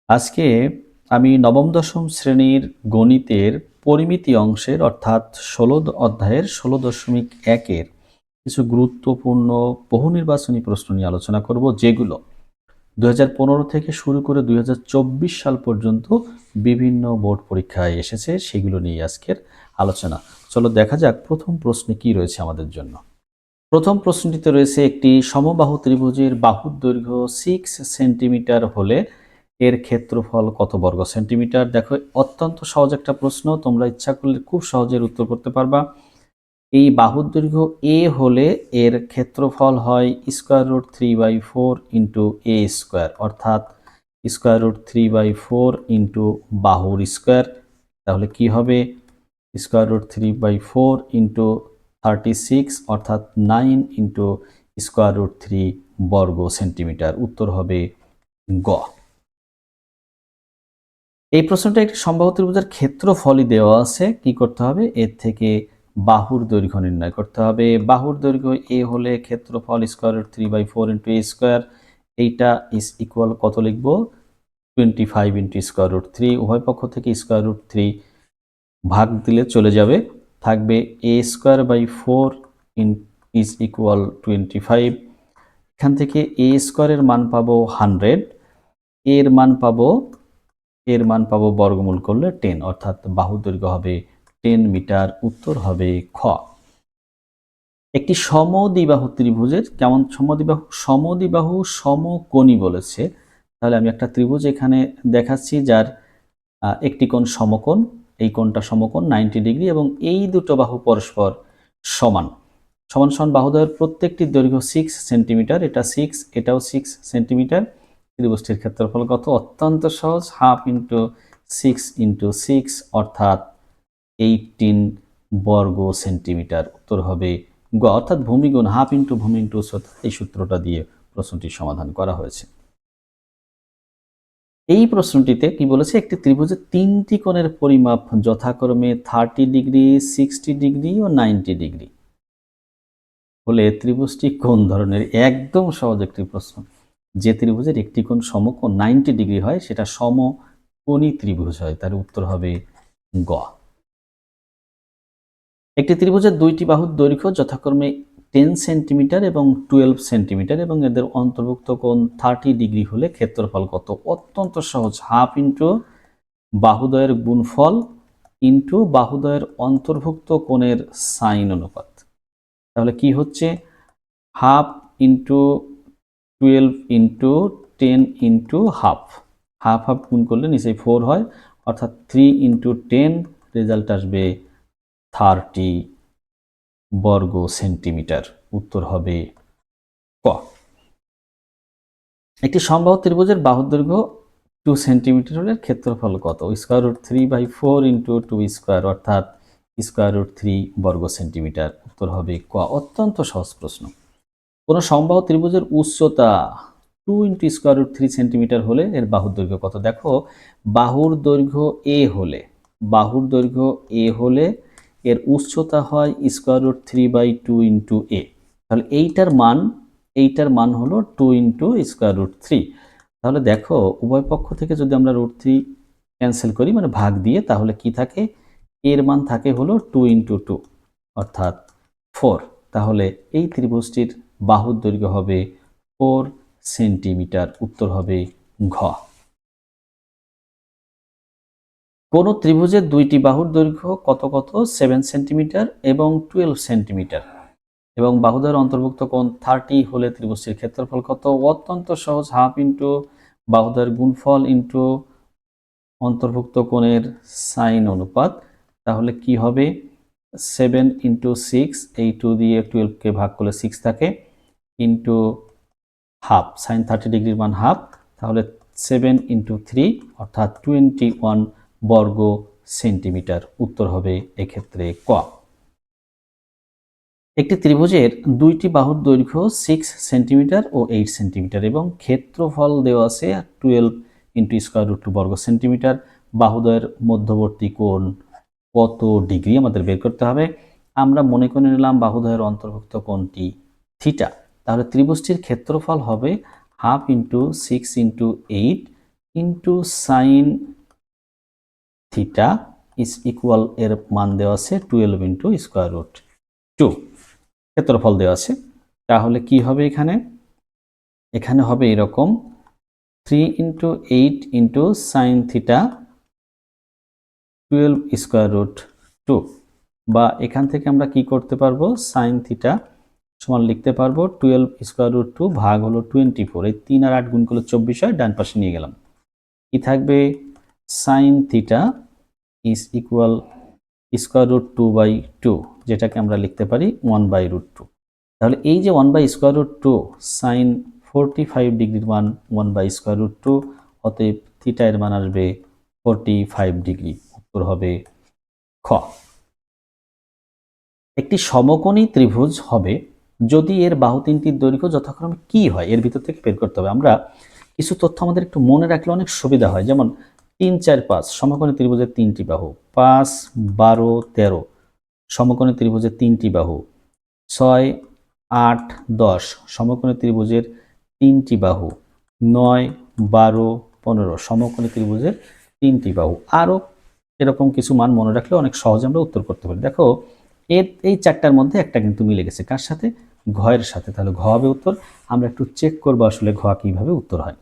আজকে আমি নবম দশম শ্রেণীর গণিতের পরিমিতি অংশের অর্থাৎ ১৬ অধ্যায়ের ১৬.১-এর কিছু গুরুত্বপূর্ণ বহু নির্বাচনী প্রশ্ন নিয়ে আলোচনা করব, যেগুলো ২০১৫ থেকে শুরু করে ২০২৪ সাল পর্যন্ত বিভিন্ন বোর্ড পরীক্ষায় এসেছে। সেগুলো নিয়ে আজকের আলোচনা। চলো দেখা যাক প্রথম প্রশ্নে কি রয়েছে আমাদের জন্য। প্রথম প্রশ্নটিতে রয়েছে, একটি সমবাহু ত্রিভুজের বাহুর দৈর্ঘ্য 6 সেন্টিমিটার হলে এর ক্ষেত্রফল কত বর্গ সেন্টিমিটার। দেখো, অত্যন্ত সহজ একটা প্রশ্ন, তোমরা ইচ্ছা করলে খুব সহজে উত্তর করতে পারবা। এই বাহুর দৈর্ঘ্য এ হলে এর ক্ষেত্রফল হয় √3/4 ইন্টু এ স্কোয়ার, অর্থাৎ √3/4 ইন্টু বাহুর স্কোয়ার। তাহলে কি হবে? √3/4 ইন্টু 36, অর্থাৎ 9 ইন্টু √3 বর্গ সেন্টিমিটার। উত্তর হবে গ। এই প্রশ্নটা একটি সমবাহু ত্রিভুজের ক্ষেত্রফলই দেওয়া আছে। কি করতে হবে? এর থেকে বাহুর দৈর্ঘ্য নির্ণয় করতে হবে। বাহুর দৈর্ঘ্য এ হলে ক্ষেত্রফল √3/4 ইন্টু এ স্কোয়ার। এইটা ইজ ইকুয়াল কত লিখব? 25 ইন্টু √3। উভয় পক্ষ থেকে √3 ভাগ দিলে চলে যাবে, থাকবে a²/4 ইজ ইকুয়াল 25। এখান থেকে এ স্কোয়ারের মান পাবো 100, এর মান পাবো বর্গমূল করলে 10, অর্থাৎ বাহু দৈর্ঘ্য হবে 10 মিটার। উত্তর হবে খ। একটি সমদ্বিবাহু ত্রিভুজের কেমন সমদ্বিবাহু সমকোণী বলেছে। তাহলে আমি একটা ত্রিভুজ এখানে দেখাচ্ছি, যার একটি কোণ সমকোণ, এই কোণটা সমকোণ 90 ডিগ্রি, এবং এই দুটো বাহু পরস্পর সমান সমান সমান বাহুদ্বয়ের প্রত্যেকটির দৈর্ঘ্য 6 সেন্টিমিটার। এটা 6, এটাও 6 সেন্টিমিটার। ত্রিভুজটির ক্ষেত্রফল কত? অত্যন্ত সহজ, হাফ ইন্টু 6 ইন্টু 6, অর্থাৎ 18 বর্গ সেন্টিমিটার। উত্তর হবে গ, অর্থাৎ ভূমি গুণ হাফ ইন্টু ভূমি ইন্টু উচ্চতা। এই সূত্রটা দিয়ে প্রশ্নটির সমাধান করা হয়েছে। এই প্রশ্নটিতে কি বলেছে? একটি ত্রিভুজের তিনটি কোণের পরিমাপ যথাক্রমে 30 ডিগ্রি, 60 ডিগ্রি ও 90 ডিগ্রি হলে ত্রিভুজটি কোন ধরনের? একদম সহজ একটি প্রশ্ন। যে ত্রিভুজের একটি কোণ সমকোণ 90 ডিগ্রি হয় সেটা সমকোণী ত্রিভুজ হয়। তার উত্তর হবে গ। একটি ত্রিভুজের দুইটি বাহুর দৈর্ঘ্য যথাক্রমে 10 সেন্টিমিটার এবং 12 সেন্টিমিটার এবং এদের অন্তর্ভুক্ত কোণ 30 ডিগ্রি হলে ক্ষেত্রফল কত? অত্যন্ত সহজ, হাফ ইন্টু বাহুদ্বয়ের গুণফল ইন্টু বাহুদ্বয়ের অন্তর্ভুক্ত কোণের সাইন অনুপাত। তাহলে কি হচ্ছে? Half into 12 into 10 into half. Half half গুণ করলে নিচে 4 হয়, অর্থাৎ 3 ইন্টু 10, রেজাল্ট আসবে 30 বর্গ সেন্টিমিটার। উত্তর হবে ক। একটি সমবাহু ত্রিভুজের বাহুর দৈর্ঘ্য 2 সেন্টিমিটার হলে ক্ষেত্রফল কত? √3/4 ইন্টু 2 স্কোয়ার, অর্থাৎ √3 বর্গ সেন্টিমিটার। উত্তর হবে ক। অত্যন্ত সহজ প্রশ্ন। কোন সমবাহু ত্রিভুজের উচ্চতা 2 ইন্টু √3 সেন্টিমিটার হলে এর বাহুর দৈর্ঘ্য কত? দেখো, বাহুর দৈর্ঘ্য এ হলে এর উচ্চতা হয় √3/2 ইন্টু এ। তাহলে এইটার মান হলো 2 ইন্টু √3। তাহলে দেখো, উভয় পক্ষ থেকে যদি আমরা √3 ক্যান্সেল করি, মানে ভাগ দিয়ে, তাহলে কি থাকে? এর মান থাকে হলো 2 ইন্টু 2, অর্থাৎ 4। তাহলে এই ত্রিভুজটির বাহুর দৈর্ঘ্য হবে 4 সেন্টিমিটার। উত্তর হবে ঘ। কোন ত্রিভুজের দুইটি বাহুর দৈর্ঘ্য কত কত? 7 সেন্টিমিটার এবং 12 সেন্টিমিটার এবং বাহুদ্বয়ের অন্তর্ভুক্ত কোণ 30 হলে ত্রিভুজটির ক্ষেত্রফল কত? অত্যন্ত সহজ, হাফ ইন্টু বাহুদ্বয়ের গুণফল ইন্টু অন্তর্ভুক্ত কোণের সাইন অনুপাত। তাহলে কি হবে? 7 ইন্টু 6, এই 2 দিয়ে 12কে ভাগ করলে 6 থাকে, ইন্টু হাফ, সাইন 30 ডিগ্রির মান হাফ। তাহলে 7 ইন্টু 3, অর্থাৎ 21 বর্গ সেন্টিমিটার। উত্তর হবে এক্ষেত্রে ক। একটি ত্রিভুজের দুইটি বাহুর দৈর্ঘ্য 6 সেন্টিমিটার ও 8 সেন্টিমিটার এবং ক্ষেত্রফল দেওয়া আছে 12 ইন্টু √2 বর্গ সেন্টিমিটার। বাহুদ্বয়ের মধ্যবর্তী কোণ কত ডিগ্রি আমাদের বের করতে হবে। আমরা মনে করে নিলাম বাহুদ্বয়ের অন্তর্ভুক্ত কোণটি থিটা। তাহলে ত্রিভুজটির ক্ষেত্রফল হবে half into 6 into 8 into sine theta is equal, এর মান দেওয়া আছে 12 ইন্টু স্কোয়ার রুট 2, ক্ষেত্রফল দেওয়া আছে। তাহলে কি হবে এখানে? এখানে হবে এরকম 3 into 8 into sine theta 12 square root 2, বা এখান থেকে আমরা কি করতে পারবো, সাইন থিটা সমান লিখতে পারবো 12 স্কোয়ার রুট 2 ভাগ হলো 24, এই 3 আর 8 গুণ করলে 24 হয়, ডান পাশে নিয়ে গেলাম। কি থাকবে, sine theta is equal square root 2/2, যেটাকে আমরা লিখতে পারি 1/√2। তাহলে এই যে 1/√2 সাইন 45 ডিগ্রির মান 1/√2, অতএব থিটা এর মান আসবে 45 ডিগ্রি। উত্তর হবে খ। একটি সমকোণী ত্রিভুজ হবে যদি এর বাহু তিনটির দৈর্ঘ্য যথাক্রমে কি হয়, এর ভিতর থেকে বের করতে হবে। আমরা কিছু তথ্য আমাদের একটু মনে রাখলে অনেক সুবিধা হয়। যেমন 3, 4, 5 সমকোণী ত্রিভুজের 3টি বাহু, 5, 12, 13 সমকোণী ত্রিভুজের 3টি বাহু, 6, 8, 10 সমকোণী ত্রিভুজের 3টি বাহু, 9, 12, 15 সমকোণী ত্রিভুজের 3টি বাহু। আরও এরকম কিছু মান মনে রাখলে অনেক সহজে আমরা উত্তর করতে পারি। দেখো এই 4টার মধ্যে একটা কিন্তু মিলে গেছে, কার সাথে, ঘয়ের সাথে। তাহলে ঘ হবে উত্তর। আমরা একটু চেক করবো আসলে ঘ কিভাবে উত্তর হয়।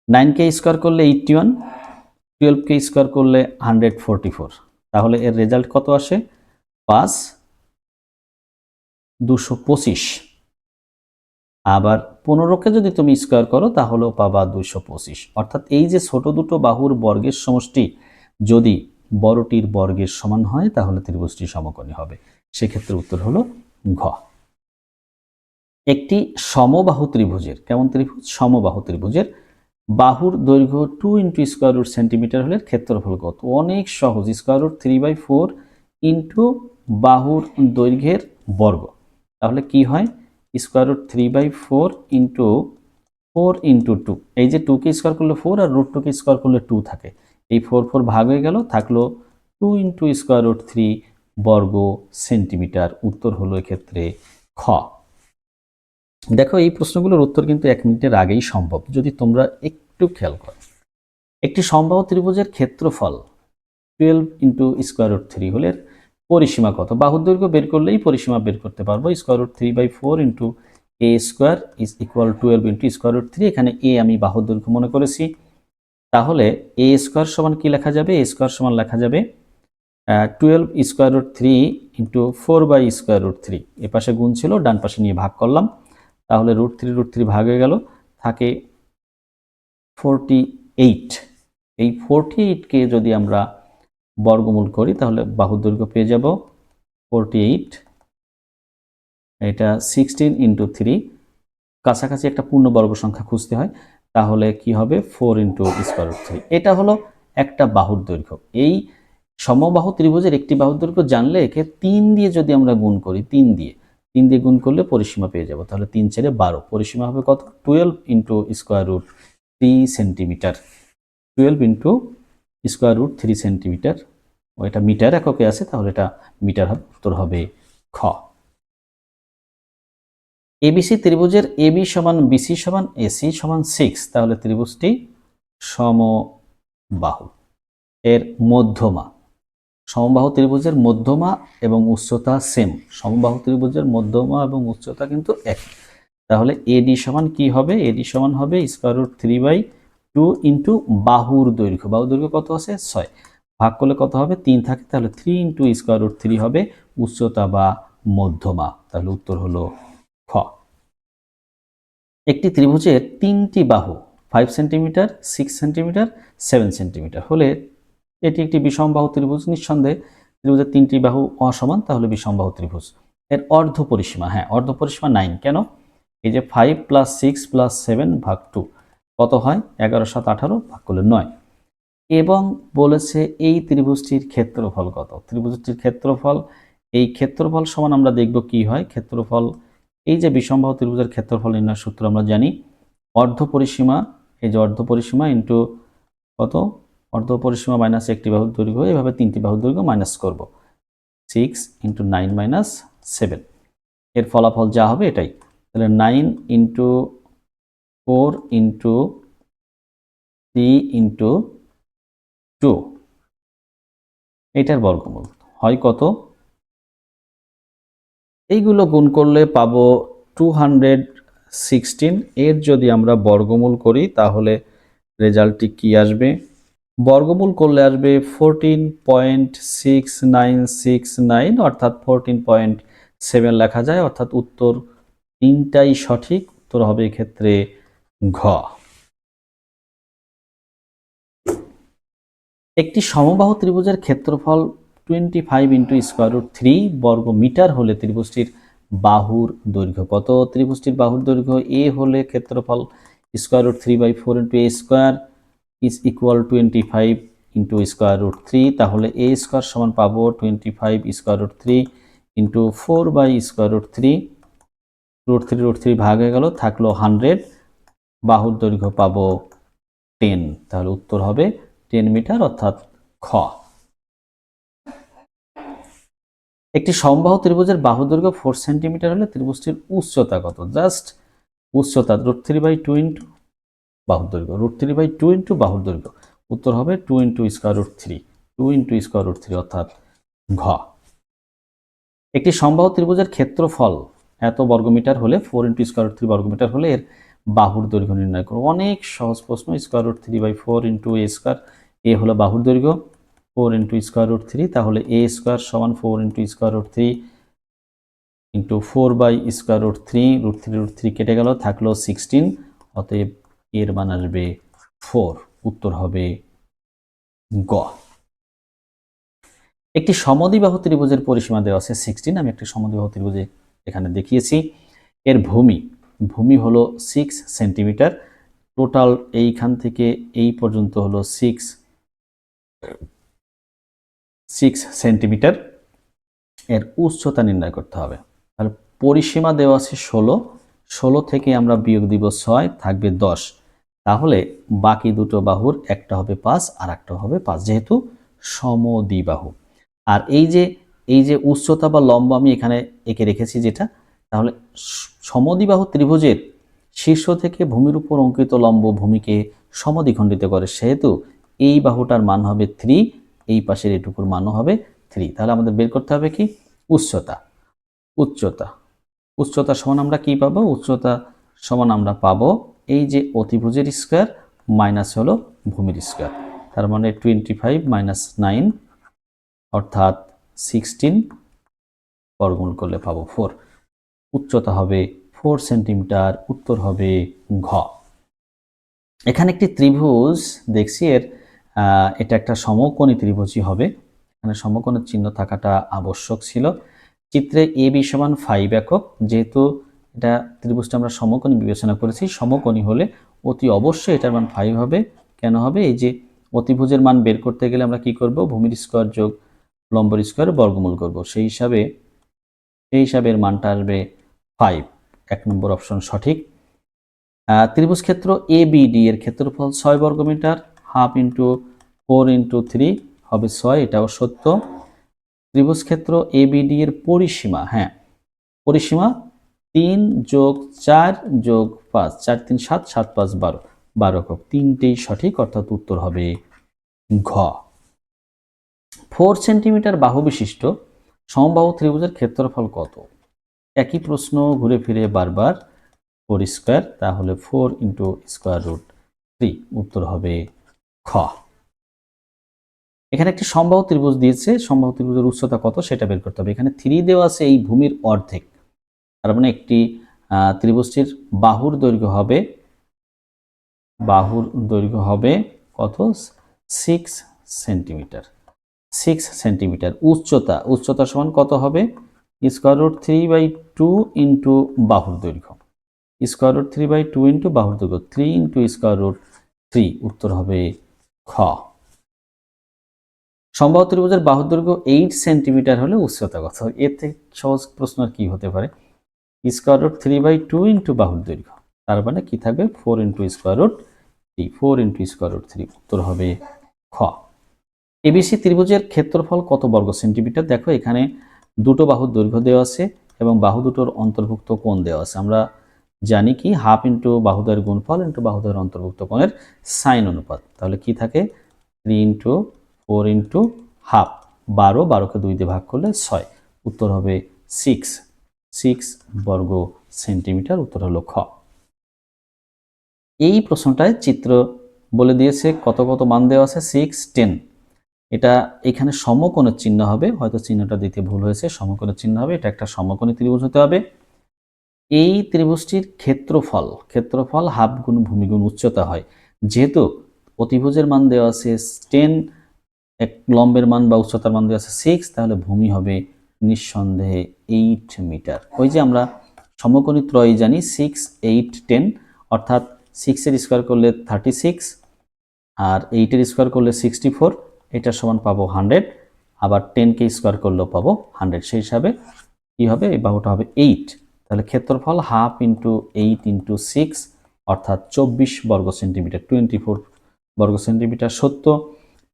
9কে স্কোয়ার করলে 81, 12কে স্কোয়ার করলে 144, তাহলে এর রেজাল্ট কত আসে, 5, 225। আবার 15কে যদি তুমি স্কোয়ার করো তাহলেও পাবা 225। অর্থাৎ এই যে ছোট দুটো বাহুর বর্গের সমষ্টি যদি বড়টির বর্গের সমান হয় তাহলে ত্রিভুজটি সমকোণী হবে। সেক্ষেত্রে উত্তর হলো ঘ। একটি সমবাহু ত্রিভুজের, কেমন ত্রিভুজ, সমবাহু ত্রিভুজের বাহুর দৈর্ঘ্য 2 ইন্টু স্কোয়ার রুট সেন্টিমিটার হলে ক্ষেত্রফল কত? অনেক সহজ, স্কোয়ার রুট 3/4 ইন্টু বাহুর দৈর্ঘ্যের বর্গ। তাহলে কি হয়, স্কোয়ার রুট 3/4 ইন্টু 4 ইন্টু 2, এই যে 2কে স্কোয়ার করলে 4 আর রুট 2কে স্কোয়ার করলে 2 থাকে, এই 4 4 ভাগ হয়ে গেল, থাকলো 2 ইন্টু স্কোয়ার রুট 3 বর্গ সেন্টিমিটার। উত্তর হলো এক্ষেত্রে খ। দেখো এই প্রশ্নগুলোর উত্তর কিন্তু 1 মিনিটের আগেই সম্ভব যদি তোমরা একটু খেয়াল করো। একটি সমবাহু ত্রিভুজের ক্ষেত্রফল 12 ইন্টু স্কোয়ার রুট 3 হলে পরিসীমা কত? বাহুর দৈর্ঘ্য বের করলেই পরিসীমা বের করতে পারবো। Square root 3/4 into A square is equal 12 into square root 3, এখানে এ আমি বাহুর দৈর্ঘ্য মনে করেছি। তাহলে এ স্কোয়ার সমান কি লেখা যাবে, এ স্কোয়ার সমান লেখা যাবে 12 স্কোয়ার রুট 3 ইন্টু 4/স্কোয়ার রুট 3, এ পাশে গুণ ছিল, ডান পাশে নিয়ে ভাগ করলাম, তাহলে রুট 3 ভাগ হয়ে গেল, থাকে 48। এই 48কে যদি আমরা বর্গমূল করি তাহলে বাহুর দৈর্ঘ্য পেয়ে যাব 48, এটা 16 ইন্টু 3, কাছাকাছি একটা পূর্ণবর্গ সংখ্যা খুঁজতে হয়, তাহলে কি হবে 4 ইন্টু স্কোয়ার রুট 3। এটা হলো একটা বাহুর দৈর্ঘ্য। এই সমবাহু ত্রিভুজের একটি বাহুর দৈর্ঘ্য জানলে একে 3 দিয়ে যদি আমরা গুণ করি, 3 দিয়ে গুণ করলে পরিসীমা পেয়ে যাব। তাহলে 3 × 12, পরিসীমা হবে কত, 12 into square root 3 centimetre, 12 into square root 3 centimetre. এটা মিটার এককে আছে, তাহলে এটা মিটার হবে। উত্তর হবে খ। এবিসি ত্রিভুজের এবি সমান বিসি সমান এসি সমান 6, তাহলে ত্রিভুজটি সমবাহু। এর মধ্যমা, সমবাহু ত্রিভুজের মধ্যমা এবং উচ্চতা সেম, সমবাহু ত্রিভুজের মধ্যমা এবং উচ্চতা কিন্তু এক। তাহলে এডি সমান কি হবে, এডি সমান হবে স্কোয়ার রুট 3/2 ইন্টু বাহুর দৈর্ঘ্য, বাহুর দৈর্ঘ্য কত আছে 6, ভাগ করলে কত হবে 3 থাকে, তাহলে 3 ইন্টু স্কোয়ার রুট 3 হবে উচ্চতা বা মধ্যমা। তাহলে উত্তর হলো খ। একটি ত্রিভুজের 3টি বাহু 5 সেন্টিমিটার, 6 সেন্টিমিটার, 7 সেন্টিমিটার হলে এটি একটি বিষমবাহু ত্রিভুজ। নিঃসন্দেহে ত্রিভুজের 3টি বাহু অসমান, তাহলে বিষমবাহু ত্রিভুজ। এর অর্ধ পরিসীমা, হ্যাঁ অর্ধ পরিসীমা 9, কেন, এই যে 5 + 6 + 7 ভাগ 2 কত হয়, 11 × 7 = 18, ভাগ করলে 9। এবং বলেছে এই ত্রিভুজটির ক্ষেত্রফল কত, ত্রিভুজটির ক্ষেত্রফল, এই ক্ষেত্রফল সমান আমরা দেখব কি হয়। ক্ষেত্রফল, এই যে বিষমবাহু ত্রিভুজের ক্ষেত্রফল নির্ণয়ের সূত্র আমরা জানি, অর্ধ পরিসীমা, এই যে অর্ধ পরিসীমা ইন্টু কত, অর্ধ পরিসীমা মাইনাস একটি বাহুর দৈর্ঘ্য, এভাবে 3টি বাহুর দৈর্ঘ্য মাইনাস করব, 6 × 9 - 7, এর ফলাফল যা হবে এটাই। তাহলে 9 × 4 × 3 × 2, এটার বর্গমূল হয় কত? এইগুলো গুণ করলে পাবো 216। এর যদি আমরা বর্গমূল করি তাহলে রেজাল্টটি কি আসবে? বর্গমূল করলে আসবে 14.6969, অর্থাৎ 14.7 লেখা যায়, অর্থাৎ উত্তর তিনটাই সঠিক। উত্তর হবে এক্ষেত্রে ঘ। একটি সমবাহু ত্রিভুজের ক্ষেত্রফল 25 × √3 বর্গ মিটার হলে ত্রিভুজটির বাহুর দৈর্ঘ্য কত? ত্রিভুজটির বাহুর দৈর্ঘ্য এ হলে ক্ষেত্রফল √3/4 × a² ইজ ইকুয়াল 25 × √3, তাহলে a² সমান পাবো 25 √3 × 4/√3, √3 ভাগ হয়ে গেল, থাকলো 100, বাহুর দৈর্ঘ্য পাবো 10, তাহলে উত্তর হবে 10 মিটার, অর্থাৎ খ। একটি সমবাহু ত্রিভুজের বাহু দৈর্ঘ্য 4 সেন্টিমিটার হলে ত্রিভুজটির উচ্চতা কত? জাস্ট উচ্চতা √3/2 ইন্টু বাহুর দৈর্ঘ্য, √3/2 ইন্টু বাহুর দৈর্ঘ্য, উত্তর হবে 2 × √3, 2 × √3, অর্থাৎ ঘ। একটি সমবাহু ত্রিভুজের ক্ষেত্রফল এত বর্গমিটার হলে 4 × √3 বর্গমিটার হলে এর বাহুর দৈর্ঘ্য নির্ণয় করো। অনেক সহজ প্রশ্ন। √3/4 × a², এ হলো বাহুর দৈর্ঘ্য, 4 × √3, তাহলে a² সমান 4 × √3 × 4/√3, √3 কেটে গেল, থাকলো 16, অতএব এর মান আসবে 4, উত্তর হবে গ। একটি সমদ্বিবাহু ত্রিভুজের পরিসীমা দেওয়া আছে 16। আমি একটি সমদ্বিবাহু ত্রিভুজে এখানে দেখিয়েছি। এর ভূমি হলো 6 সেন্টিমিটার। টোটাল এইখান থেকে এই পর্যন্ত হলো 6 সেন্টিমিটার। এর উচ্চতা নির্ণয় করতে হবে। তাহলে পরিসীমা দেওয়া আছে 16 থেকে আমরা বিয়োগ দিব 6, থাকবে 10। তাহলে বাকি দুটো বাহুর একটা হবে 5 আর একটা হবে 5, যেহেতু সমদ্বিবাহু। আর এই যে উচ্চতা বা লম্ব আমি এখানে এঁকে রেখেছি যেটা, তাহলে সমদ্বিবাহু ত্রিভুজের শীর্ষ থেকে ভূমির উপর অঙ্কিত লম্ব ভূমিকে সমদ্বিখণ্ডিত করে, সেহেতু এই বাহুটার মান হবে 3, এই পাশের এটুকুর মানও হবে 3। তাহলে আমাদের বের করতে হবে কি? উচ্চতা সমান আমরা কি পাবো? উচ্চতা সমান আমরা পাবো এই যে অতিভুজের স্কয়ার মাইনাস হলো ভূমির স্কয়ার, তার মানে 25 - 9, অর্থাৎ 16, বর্গমূল করলে পাবো 4। উচ্চতা হবে 4 সেন্টিমিটার, উত্তর হবে ঘ। এখানে একটি ত্রিভুজ দেখছি, এটা একটা সমকোণী ত্রিভুজই হবে। এখানে সমকোণের চিহ্ন থাকাটা আবশ্যক ছিল। চিত্রে AB সমান 5 একক, যেহেতু এটা ত্রিভুজটা আমরা সমকোণী বিবেচনা করেছি, সমকোণী হলে অতি অবশ্যই এটার মান 5 হবে। কেন হবে? এই যে অতিভুজের মান বের করতে গেলে আমরা কি করব? ভূমির স্কয়ার যোগ লম্বের স্কয়ার বর্গমূল করব। সেই হিসাবে এর মানটা আসবে 5। 1 নম্বর অপশন সঠিক। ত্রিভুজ ক্ষেত্র ABD এর ক্ষেত্রফল 6 বর্গমিটার, হাফ ইন্টু 4 × 3 হবে 6, এটাও সত্য। ত্রিভুজ ক্ষেত্র ABD এর পরিসীমা, পরিসীমা 3 + 4 + 5, 4 × 3 = 7, 7 × 5 = 12, 12 একক। তিনটেই সঠিক, অর্থাৎ উত্তর হবে ঘ। 4 সেন্টিমিটার বাহু বিশিষ্ট সমবাহু ত্রিভুজের ক্ষেত্রফল কত? একই প্রশ্ন ঘুরে ফিরে বারবার। 4², তাহলে 4 × √3, উত্তর হবে খ। এখানে একটি সমবাহু ত্রিভুজ দিয়েছে, সমবাহু ত্রিভুজের উচ্চতা কত সেটা বের করতে হবে। এখানে 3 দেওয়া আছে, এই ভূমির অর্ধেক, তার মানে একটি ত্রিভুজটির বাহুর দৈর্ঘ্য হবে কত? 6 সেন্টিমিটার। 6 সেন্টিমিটার। উচ্চতা সমান কত হবে? √3/2 ইন্টু বাহুর দৈর্ঘ্য, √3/2 ইন্টু বাহুর দৈর্ঘ্য, 3 × √3, উত্তর হবে খ। সমবাহু ত্রিভুজের বাহুর দৈর্ঘ্য 8 সেন্টিমিটার হলে উচ্চতা কত? এর থেকে সহজ প্রশ্ন আর কি হতে পারে? √3/2 ইন্টু বাহুর দৈর্ঘ্য, তার মানে কি থাকবে? 4 × √3, 4 × √3, উত্তর হবে খ। ABC ত্রিভুজের ক্ষেত্রফল কত বর্গ সেন্টিমিটার? দেখো এখানে দুটো বাহুর দৈর্ঘ্য দেওয়া আছে এবং বাহু দুটোর অন্তর্ভুক্ত কোণ দেওয়া আছে। আমরা জানি কি হাফ ইন্টু বাহুদ্বয়ের গুণফল ইন্টু বাহুদ্বয়ের অন্তর্ভুক্ত কোণের সাইন অনুপাত। তাহলে কি থাকে 3 ইন্টু 4 ইন্টু হাফ, 12কে 2 দিয়ে ভাগ করলে 6, উত্তর হবে 6 বর্গ সেন্টিমিটার। উত্তর হলো খ। এই প্রশ্নটায় চিত্র বলে দিয়েছে কত কত মান দেওয়া আছে 6, 10। এটা এখানে সমকোণের চিহ্ন হবে, হয়তো চিহ্নটা দিতে ভুল হয়েছে, সমকোণের চিহ্ন হবে। এটা একটা সমকোণী ত্রিভুজ হতে হবে। এই ত্রিভুজটির ক্ষেত্রফল হাফ গুণ ভূমি গুণ উচ্চতা হয়। যেহেতু অতিভুজের মান দেওয়া আছে 10, এক লম্বের মান বা উচ্চতার মান দেওয়া আছে 6, তাহলে ভূমি হবে নিঃসন্দেহে 8 মিটার। ওই যে আমরা সমকোণী ত্রয়ী জানি 6, 8, 10, অর্থাৎ 6 এর স্কোয়ার করলে 36 আর 8 এর স্কোয়ার করলে 64, এটা সমান পাবো 100, আবার 10কে স্কোয়ার করলেও পাবো 100। সেই হিসাবে কি হবে, এই বাহুটা হবে 8। তাহলে ক্ষেত্রফল হাফ ইন্টু 8 ইন্টু 6 অর্থাৎ 24 বর্গ সেন্টিমিটার, 24 বর্গ সেন্টিমিটার। সত্য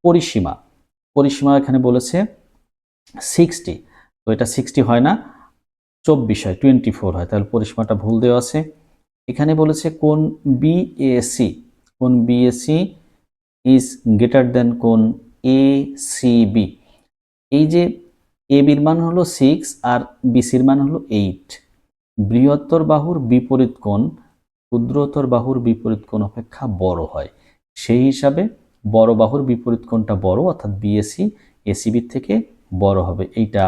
পরিসীমা এখানে বলেছে 60, তো এটা 60 হয় না, 24 হয়, 24 হয়, তাহলে পরিসীমাটা ভুল দেওয়া আছে। এখানে বলেছে কোণ বিএসি ইজ গ্রেটার দেন কোণ এসিবি। এই যে এবির মান হলো 6 আর বিসির মান হলো 8, বৃহত্তর বাহুর বিপরীত কোণ ক্ষুদ্রতর বাহুর বিপরীত কোণ অপেক্ষা বড় হয়। সেই হিসাবে বড় বাহুর বিপরীত কোণটা বড়, অর্থাৎ বিএসি এসিবির থেকে বড় হবে। এইটা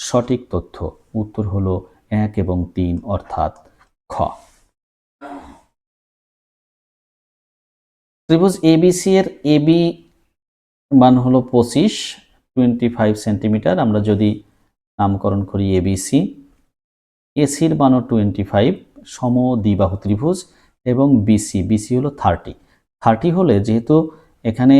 সঠিক তথ্য। উত্তর হলো 1 এবং 3 অর্থাৎ খ। ত্রিভুজ এবিসি এর এবি মান হলো 25 সেন্টিমিটার। আমরা যদি নামকরণ করি এবিসি, এসির মানও 25, সমদ্বিবাহু ত্রিভুজ, এবং বিসি হলো 30 হলে, যেহেতু এখানে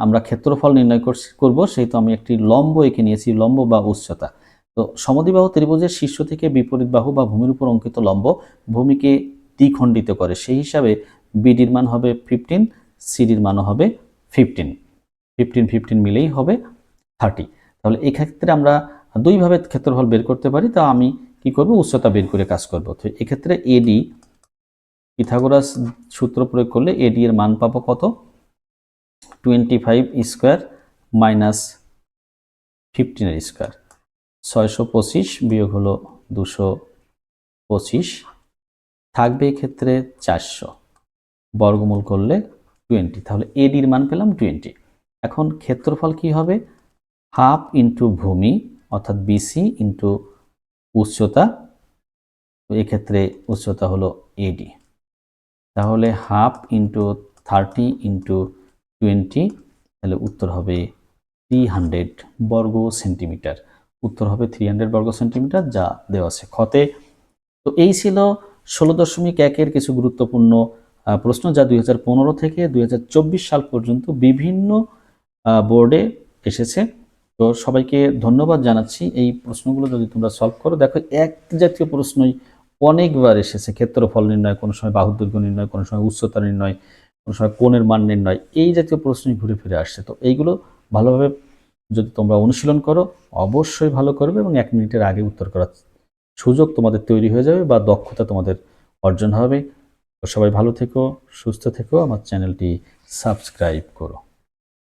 আমরা ক্ষেত্রফল নির্ণয় করব, সেহেতু আমি একটি লম্ব এঁকে নিয়েছি, লম্ব বা উচ্চতা। তো সমদ্বিবাহু ত্রিভুজের শীর্ষ থেকে বিপরীত বাহু বা ভূমির উপর অঙ্কিত লম্ব ভূমিকে দ্বিখণ্ডিত করে। সেই হিসাবে বিডির মান হবে 15, সিডির মানও হবে 15 মিলেই হবে 30। তাহলে এক্ষেত্রে আমরা দুইভাবে ক্ষেত্রফল বের করতে পারি। তা আমি কি করব, উচ্চতা বের করে কাজ করব। তো এক্ষেত্রে এডি, পিথাগোরাস সূত্র প্রয়োগ করলে এডি এর মান পাবো কত, 25 স্কোয়ার মাইনাস 15 এর স্কোয়ার, 625 বিয়োগ হলো 225, থাকবে এক্ষেত্রে 400, বর্গমূল করলে 20। তাহলে এডির মান পেলাম 20। এখন ক্ষেত্রফল কি হবে, হাফ ইন্টু ভূমি অর্থাৎ বিসি ইন্টু উচ্চতা, এক্ষেত্রে উচ্চতা হলো এডি। তাহলে হাফ ইন্টু 30 ইন্টু 20, তাহলে উত্তর হবে 300 বর্গ সেন্টিমিটার। উত্তর হবে 300 বর্গ সেন্টিমিটার, যা দেওয়া আছে খতে। তো এই ছিল 16.1 কিছু গুরুত্বপূর্ণ প্রশ্ন, যা 2015 থেকে 2024 সাল পর্যন্ত বিভিন্ন বোর্ডে এসেছে। তো সবাইকে ধন্যবাদ জানাচ্ছি। এই প্রশ্নগুলো যদি তোমরা সলভ করো, দেখো এক জাতীয় প্রশ্নই অনেকবার এসেছে। ক্ষেত্রফল নির্ণয়, কোনো সময় বাহুর দৈর্ঘ্য নির্ণয়, কোনো সময় উচ্চতা নির্ণয়, কোনো সময় কোণের মান নির্ণয়, এই জাতীয় প্রশ্নই ঘুরে ফিরে আসছে। তো এইগুলো ভালোভাবে যদি তোমরা অনুশীলন করো, অবশ্যই ভালো করবে এবং 1 মিনিটের আগে উত্তর করার সুযোগ তোমাদের তৈরি হয়ে যাবে বা দক্ষতা তোমাদের অর্জন হবে। তো সবাই ভালো থেকো, সুস্থ থেকো, আমার চ্যানেলটি সাবস্ক্রাইব করো।